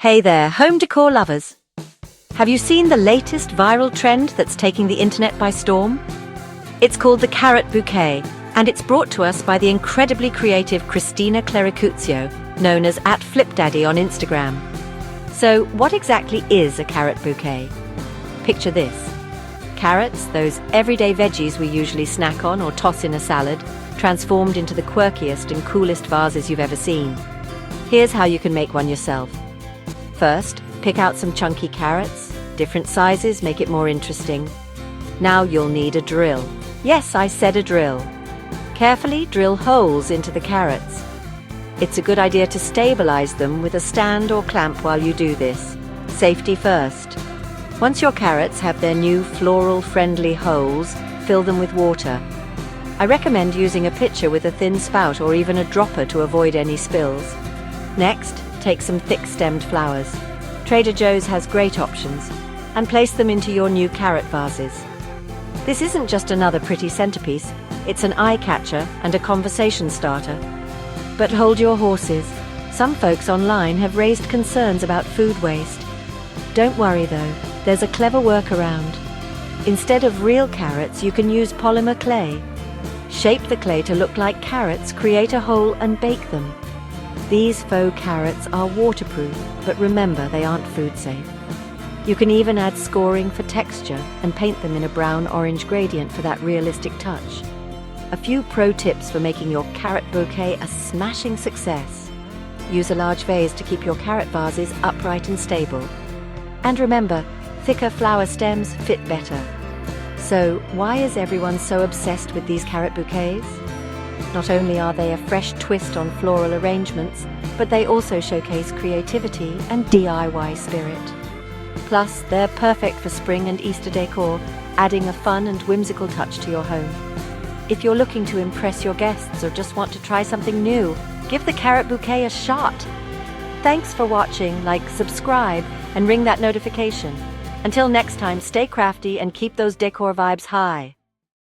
Hey there, home decor lovers! Have you seen the latest viral trend that's taking the internet by storm? It's called the carrot bouquet, and it's brought to us by the incredibly creative Cristina Clericuzio, known as @FlipDaddy on Instagram. So, what exactly is a carrot bouquet? Picture this. Carrots, those everyday veggies we usually snack on or toss in a salad, transformed into the quirkiest and coolest vases you've ever seen. Here's how you can make one yourself. First, pick out some chunky carrots. Different sizes make it more interesting. Now you'll need a drill. Yes, I said a drill. Carefully drill holes into the carrots. It's a good idea to stabilize them with a stand or clamp while you do this. Safety first. Once your carrots have their new floral-friendly holes, fill them with water. I recommend using a pitcher with a thin spout or even a dropper to avoid any spills. Next, take some thick-stemmed flowers. Trader Joe's has great options, and place them into your new carrot vases. This isn't just another pretty centerpiece, it's an eye-catcher and a conversation starter. But hold your horses. Some folks online have raised concerns about food waste. Don't worry though, there's a clever workaround. Instead of real carrots, you can use polymer clay. Shape the clay to look like carrots, create a hole and bake them. These faux carrots are waterproof, but remember they aren't food safe. You can even add scoring for texture and paint them in a brown-orange gradient for that realistic touch. A few pro tips for making your carrot bouquet a smashing success. Use a large vase to keep your carrot vases upright and stable. And remember, thicker flower stems fit better. So, why is everyone so obsessed with these carrot bouquets? Not only are they a fresh twist on floral arrangements, but they also showcase creativity and DIY spirit. Plus, they're perfect for spring and Easter decor, adding a fun and whimsical touch to your home. If you're looking to impress your guests or just want to try something new, give the carrot bouquet a shot. Thanks for watching, subscribe, and ring that notification. Until next time, stay crafty and keep those decor vibes high.